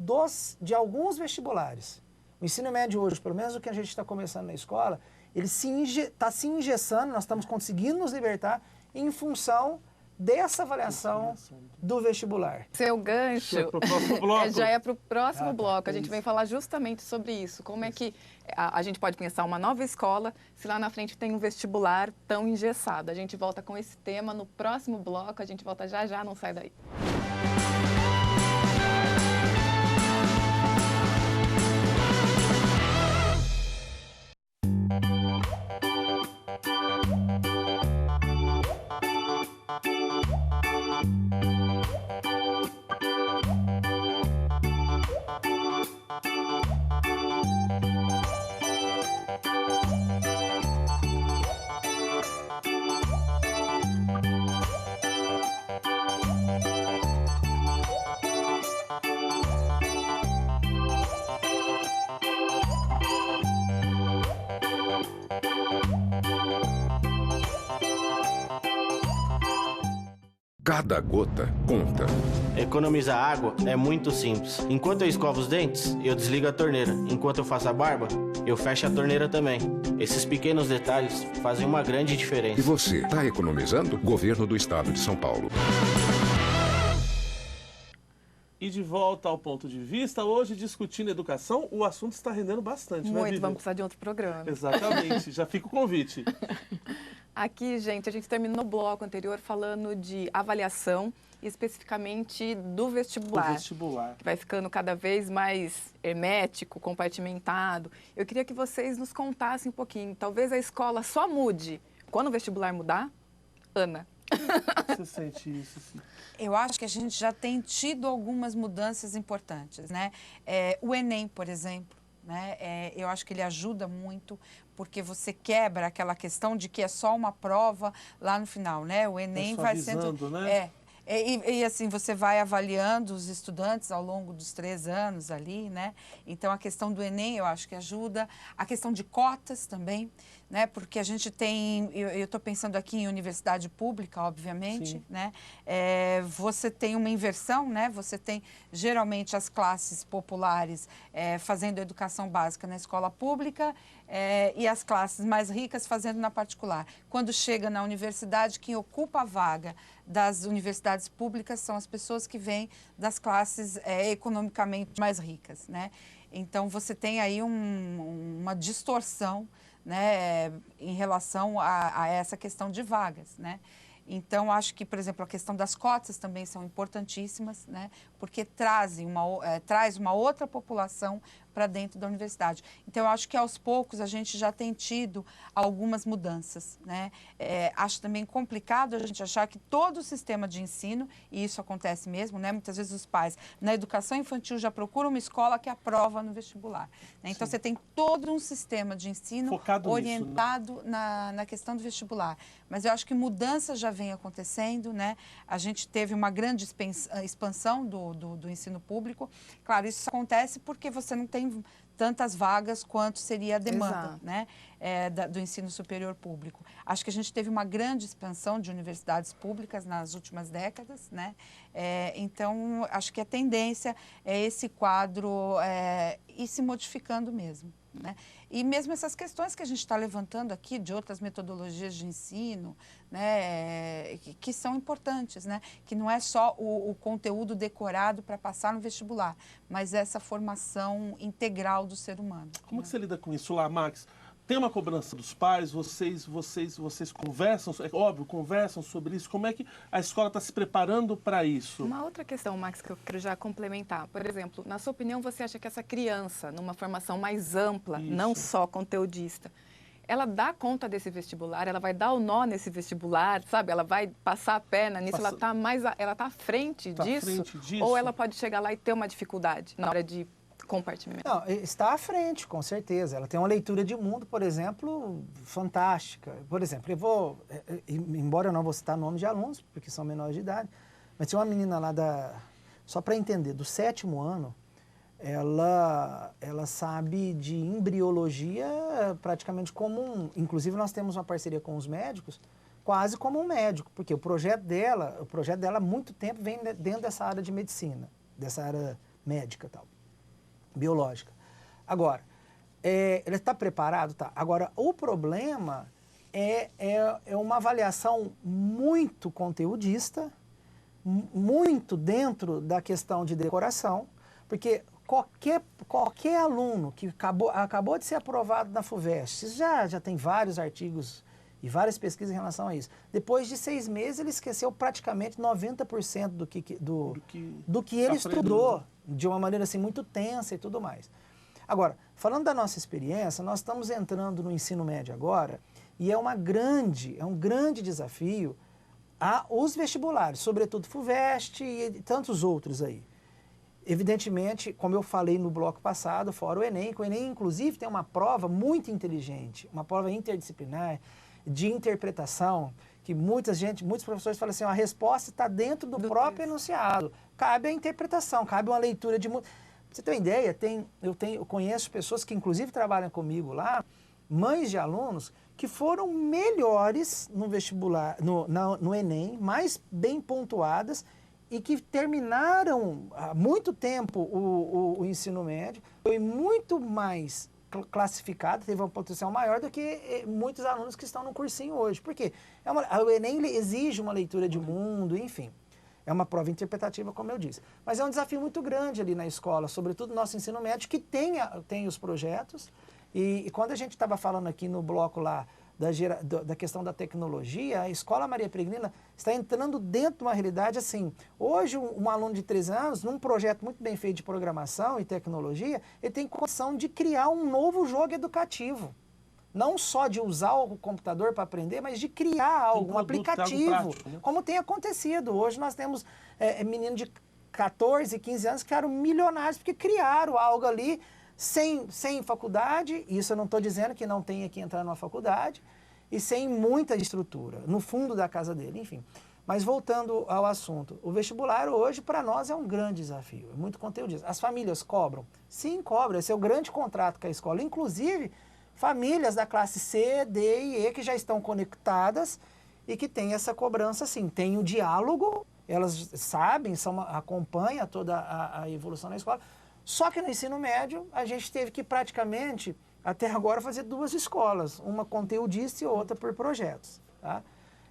de alguns vestibulares. O ensino médio hoje, pelo menos o que a gente está começando na escola, ele está se engessando, nós estamos conseguindo nos libertar em função dessa avaliação do vestibular. Seu gancho já é para o próximo bloco. A gente vem falar justamente sobre isso. Como é que a gente pode pensar uma nova escola se lá na frente tem um vestibular tão engessado? A gente volta com esse tema no próximo bloco. A gente volta já já, não sai daí. Cada gota conta. Economizar água é muito simples. Enquanto eu escovo os dentes, eu desligo a torneira. Enquanto eu faço a barba, eu fecho a torneira também. Esses pequenos detalhes fazem uma grande diferença. E você, está economizando? Governo do Estado de São Paulo. E de volta ao ponto de vista, hoje discutindo educação, o assunto está rendendo bastante, né, Muito, Vivian? vamos precisar de outro programa. Exatamente, já fica o convite. Aqui, gente, a gente terminou o bloco anterior falando de avaliação, especificamente do vestibular. Que vai ficando cada vez mais hermético, compartimentado. Eu queria que vocês nos contassem um pouquinho. Talvez a escola só mude quando o vestibular mudar? Ana. Você sente isso, sim? Eu acho que a gente já tem tido algumas mudanças importantes, né? O Enem, por exemplo, né? Eu acho que ele ajuda muito, porque você quebra aquela questão de que é só uma prova lá no final, né? O Enem vai sendo... né? E assim, você vai avaliando os estudantes ao longo dos 3 anos ali, né? Então, a questão do Enem, eu acho que ajuda. A questão de cotas também, né? Porque a gente tem... Eu estou pensando aqui em universidade pública, obviamente, sim, né? Você tem uma inversão, né? Você tem, geralmente, as classes populares fazendo educação básica na escola pública e as classes mais ricas fazendo na particular. Quando chega na universidade, quem ocupa a vaga das universidades públicas são as pessoas que vêm das classes economicamente mais ricas, né? Então, você tem aí uma distorção, né, em relação a essa questão de vagas, né? Então, acho que, por exemplo, a questão das cotas também são importantíssimas, né? Porque traz uma outra população para dentro da universidade. Então, eu acho que aos poucos a gente já tem tido algumas mudanças, né? Acho também complicado a gente achar que todo o sistema de ensino, e isso acontece mesmo, né? Muitas vezes os pais, na educação infantil, já procuram uma escola que aprova no vestibular, né? Então, você tem todo um sistema de ensino focado orientado nisso, né? na questão do vestibular. Mas eu acho que mudanças já vem acontecendo, né? A gente teve uma grande expansão do ensino público. Claro, isso acontece porque você não tem tantas vagas quanto seria a demanda, né, do ensino superior público. Acho que a gente teve uma grande expansão de universidades públicas nas últimas décadas, né? Então, acho que a tendência é esse quadro ir se modificando mesmo, né? E mesmo essas questões que a gente está levantando aqui de outras metodologias de ensino, né, que são importantes, né? Que não é só o conteúdo decorado para passar no vestibular, mas essa formação integral do ser humano. Como que você lida com isso lá, Max? Tem uma cobrança dos pais, vocês conversam, é óbvio, conversam sobre isso. Como é que a escola está se preparando para isso? Uma outra questão, Max, que eu quero já complementar. Por exemplo, na sua opinião, você acha que essa criança, numa formação mais ampla, não só conteudista, ela dá conta desse vestibular, ela vai dar o nó nesse vestibular, sabe? Ela vai passar a perna nisso, ela está à frente disso, ou ela pode chegar lá e ter uma dificuldade na hora de compartimento? Não, está à frente, com certeza. Ela tem uma leitura de mundo, por exemplo, fantástica. Por exemplo, embora eu não vou citar nomes de alunos, porque são menores de idade, mas tinha uma menina lá só para entender, do 7º ano, ela sabe de embriologia praticamente como inclusive nós temos uma parceria com os médicos, quase como um médico, porque o projeto dela há muito tempo vem dentro dessa área de medicina, dessa área médica e tal, biológica. Agora, ele está preparado? Tá. Agora, o problema é uma avaliação muito conteudista, muito dentro da questão de decoração, porque qualquer aluno que acabou de ser aprovado na FUVEST, já tem vários artigos e várias pesquisas em relação a isso. Depois de 6 meses, ele esqueceu praticamente 90% do que ele estudou, de uma maneira assim muito tensa e tudo mais. Agora, falando da nossa experiência, nós estamos entrando no ensino médio agora e é um grande desafio os vestibulares, sobretudo FUVEST e tantos outros aí. Evidentemente, como eu falei no bloco passado, fora o Enem, que o Enem, inclusive, tem uma prova muito inteligente, uma prova interdisciplinar, de interpretação, que muitos professores falam assim, a resposta está dentro do próprio enunciado. Cabe a interpretação, cabe uma leitura de... Pra você ter uma ideia, eu conheço pessoas que, inclusive, trabalham comigo lá, mães de alunos, que foram melhores no vestibular, no Enem, mais bem pontuadas, e que terminaram há muito tempo o ensino médio, foi muito mais classificado, teve uma potencial maior do que muitos alunos que estão no cursinho hoje. Por quê? O Enem exige uma leitura de mundo, enfim. É uma prova interpretativa, como eu disse. Mas é um desafio muito grande ali na escola, sobretudo no nosso ensino médio, que tem os projetos. E quando a gente estava falando aqui no bloco lá da questão da tecnologia, a Escola Maria Peregrina está entrando dentro de uma realidade assim. Hoje, um aluno de 13 anos, num projeto muito bem feito de programação e tecnologia, ele tem condição de criar um novo jogo educativo. Não só de usar o computador para aprender, mas de criar um aplicativo, algo prático, né? Como tem acontecido. Hoje nós temos meninos de 14, 15 anos que ficaram milionários porque criaram algo ali sem faculdade, isso eu não estou dizendo que não tenha que entrar numa faculdade, e sem muita estrutura, no fundo da casa dele, enfim. Mas voltando ao assunto, o vestibular hoje para nós é um grande desafio, é muito conteúdo. As famílias cobram? Sim, cobram, esse é o grande contrato com a escola, inclusive famílias da classe C, D e E que já estão conectadas e que têm essa cobrança sim, tem o diálogo, elas sabem, acompanham toda a evolução da escola. Só que no ensino médio, a gente teve que praticamente, até agora, fazer 2 escolas, uma conteudista e outra por projetos. Tá?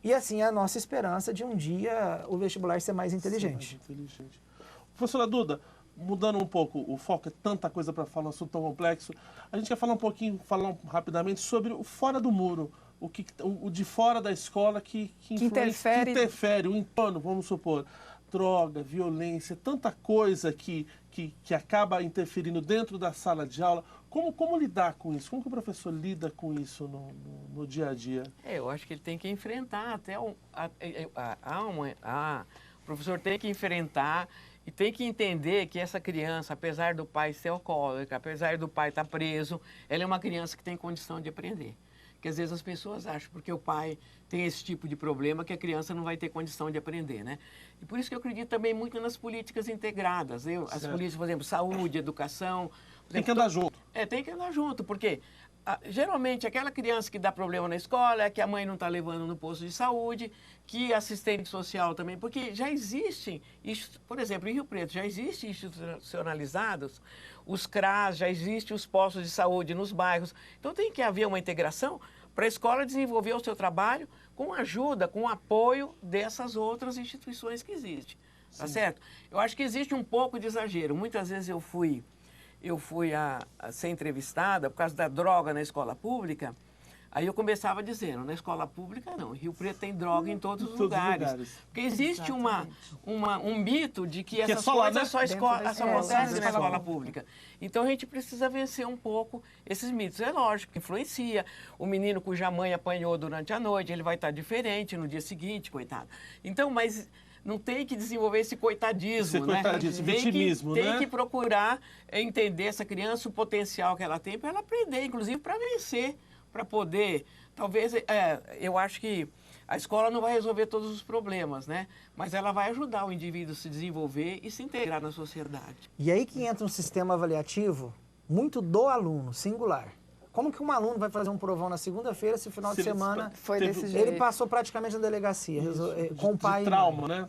E assim, a nossa esperança de um dia o vestibular ser mais inteligente. Professora Duda, mudando um pouco o foco, é tanta coisa para falar, um assunto tão complexo, a gente quer falar rapidamente sobre o fora do muro, o de fora da escola que interfere, o entorno, vamos supor. Droga, violência, tanta coisa que acaba interferindo dentro da sala de aula. Como lidar com isso? Como que o professor lida com isso no dia a dia? Eu acho que ele tem que enfrentar o professor tem que enfrentar e tem que entender que essa criança, apesar do pai ser alcoólico, apesar do pai estar preso, ela é uma criança que tem condição de aprender. Que às vezes as pessoas acham, porque o pai tem esse tipo de problema, que a criança não vai ter condição de aprender, né? E por isso que eu acredito também muito nas políticas integradas. As políticas, por exemplo, saúde, educação... Tem que andar junto. Tem que andar junto, porque geralmente aquela criança que dá problema na escola é que a mãe não está levando no posto de saúde, que assistente social também, porque já existem, por exemplo, em Rio Preto, já existem institucionalizados os CRAS, já existem os postos de saúde nos bairros. Então tem que haver uma integração para a escola desenvolver o seu trabalho com ajuda, com apoio dessas outras instituições que existem, tá certo? Eu acho que existe um pouco de exagero. Muitas vezes eu fui a ser entrevistada por causa da droga na escola pública, Aí eu começava dizendo, na escola pública não, em Rio Preto tem droga em todos os lugares. Porque existe um mito de que essas coisas só acontecem na escola pública. Então a gente precisa vencer um pouco esses mitos. É lógico que influencia. O menino cuja mãe apanhou durante a noite, ele vai estar diferente no dia seguinte, coitado. Então, mas não tem que desenvolver esse coitadismo, né? Vitimismo, tem que procurar entender essa criança, o potencial que ela tem, para ela aprender, inclusive para vencer, para poder, talvez, eu acho que a escola não vai resolver todos os problemas, né? Mas ela vai ajudar o indivíduo a se desenvolver e se integrar na sociedade. E aí que entra um sistema avaliativo muito do aluno, singular. Como que um aluno vai fazer um provão na segunda-feira se no final de semana foi desse jeito? Ele passou praticamente na delegacia, com o pai. Trauma, né?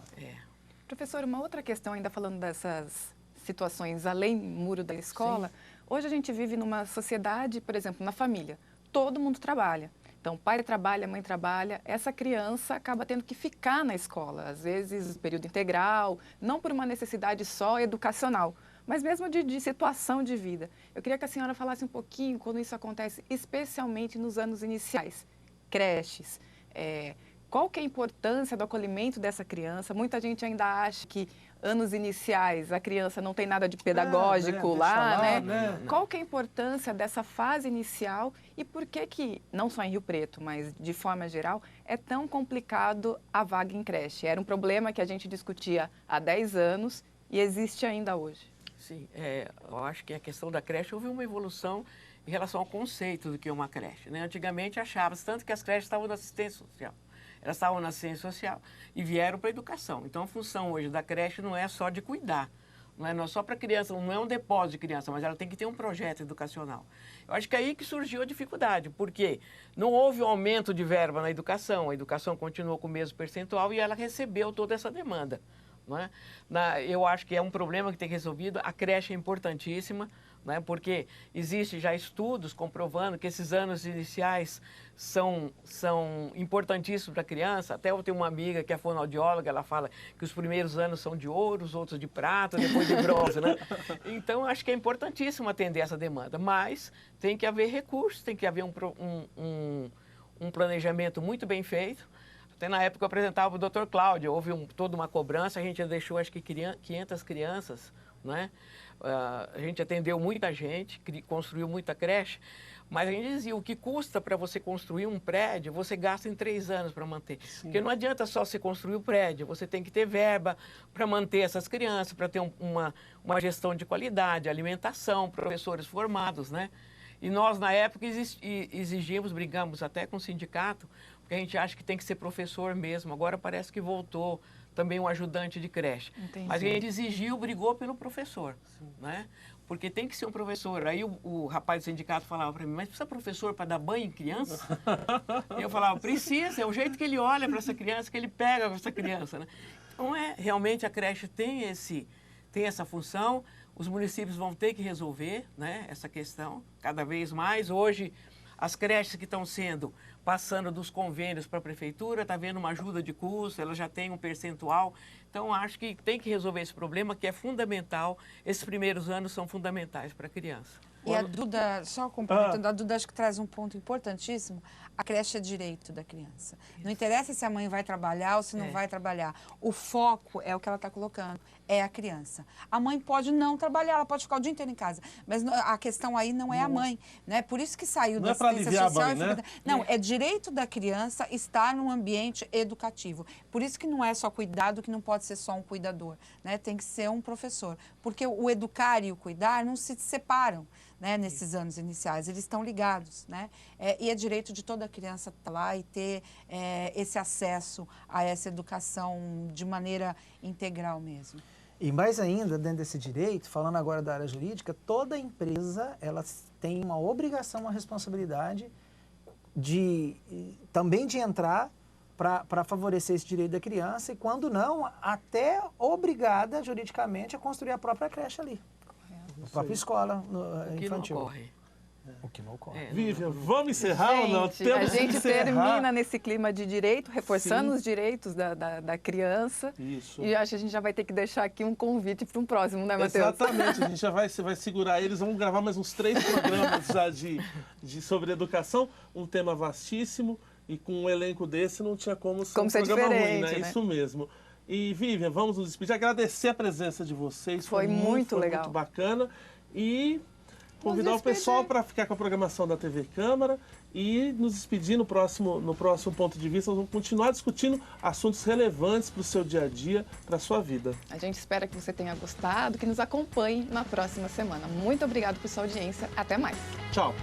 Professor, uma outra questão, ainda falando dessas situações além muro da escola, hoje a gente vive numa sociedade, por exemplo, na família. Todo mundo trabalha. Então, pai trabalha, mãe trabalha, essa criança acaba tendo que ficar na escola, às vezes período integral, não por uma necessidade só educacional, mas mesmo de situação de vida. Eu queria que a senhora falasse um pouquinho quando isso acontece, especialmente nos anos iniciais, creches, qual que é a importância do acolhimento dessa criança? Muita gente ainda acha que anos iniciais, a criança não tem nada de pedagógico né? Qual que é a importância dessa fase inicial e por que, não só em Rio Preto, mas de forma geral, é tão complicado a vaga em creche? Era um problema que a gente discutia há 10 anos e existe ainda hoje. Sim, eu acho que a questão da creche houve uma evolução em relação ao conceito do que é uma creche, né? Antigamente achava-se tanto que as creches estavam na assistência social. Elas estavam na assistência social e vieram para a educação. Então, a função hoje da creche não é só de cuidar, não é só para a criança, não é um depósito de criança, mas ela tem que ter um projeto educacional. Eu acho que é aí que surgiu a dificuldade, porque não houve um aumento de verba na educação, a educação continuou com o mesmo percentual e ela recebeu toda essa demanda. Não é? Eu acho que é um problema que tem que ser resolvido, a creche é importantíssima, né? Porque existe já estudos comprovando que esses anos iniciais são importantíssimos para a criança. Até eu tenho uma amiga que é fonoaudióloga, ela fala que os primeiros anos são de ouro, os outros de prata, depois de bronze, né? Então, acho que é importantíssimo atender essa demanda, mas tem que haver recursos, tem que haver um planejamento muito bem feito. Até na época eu apresentava o Dr. Cláudio, houve toda uma cobrança, a gente deixou acho que 500 crianças, né? A gente atendeu muita gente, construiu muita creche, mas a gente dizia, o que custa para você construir um prédio, você gasta em 3 anos para manter. Sim. Porque não adianta só você construir o prédio, você tem que ter verba para manter essas crianças, para ter uma gestão de qualidade, alimentação, professores formados, né? E nós, na época, exigimos, brigamos até com o sindicato, porque a gente acha que tem que ser professor mesmo. Agora parece que voltou também um ajudante de creche. Entendi. Mas a gente exigiu, brigou pelo professor, né? Porque tem que ser um professor. Aí o rapaz do sindicato falava para mim, mas precisa professor para dar banho em criança? E eu falava, precisa, é o jeito que ele olha para essa criança, que ele pega com essa criança, né? Então, realmente a creche tem essa função, os municípios vão ter que resolver, né, essa questão cada vez mais. Hoje, as creches que estão passando dos convênios para a prefeitura, está vendo uma ajuda de custo, ela já tem um percentual. Então, acho que tem que resolver esse problema, que é fundamental. Esses primeiros anos são fundamentais para a criança. E a Duda, só complementando, a Duda acho que traz um ponto importantíssimo, a creche é direito da criança. Isso. Não interessa se a mãe vai trabalhar ou se não vai trabalhar. O foco é o que ela está colocando, é a criança. A mãe pode não trabalhar, ela pode ficar o dia inteiro em casa, mas a questão aí não é a mãe, né? Por isso que saiu da assistência social. A mãe, né? Não, é direito da criança estar num ambiente educativo. Por isso que não é só cuidado, que não pode ser só um cuidador, né? Tem que ser um professor, porque o educar e o cuidar não se separam, né, nesses anos iniciais, eles estão ligados, né? E é direito de toda criança estar lá e ter esse acesso a essa educação de maneira integral mesmo. E mais ainda, dentro desse direito, falando agora da área jurídica, toda empresa ela tem uma obrigação, uma responsabilidade também de entrar para favorecer esse direito da criança e, quando não, até obrigada juridicamente a construir a própria creche ali. A própria escola infantil. Não ocorre. O que não ocorre. Vivian, vamos encerrar ou não? Gente, Temos a gente que encerrar. termina nesse clima de direito, reforçando Sim. os direitos da criança. Isso. E acho que a gente já vai ter que deixar aqui um convite para um próximo, né, Matheus? Exatamente, a gente já vai segurar eles, vamos gravar mais uns 3 programas já sobre educação, um tema vastíssimo, e com um elenco desse não tinha como ser um programa ruim, né? Isso mesmo. E Vivian, vamos nos despedir, agradecer a presença de vocês, foi muito legal, muito bacana, e convidar o pessoal para ficar com a programação da TV Câmara e nos despedir no próximo Ponto de Vista. Nós vamos continuar discutindo assuntos relevantes para o seu dia a dia, para a sua vida. A gente espera que você tenha gostado, que nos acompanhe na próxima semana. Muito obrigado por sua audiência. Até mais. Tchau.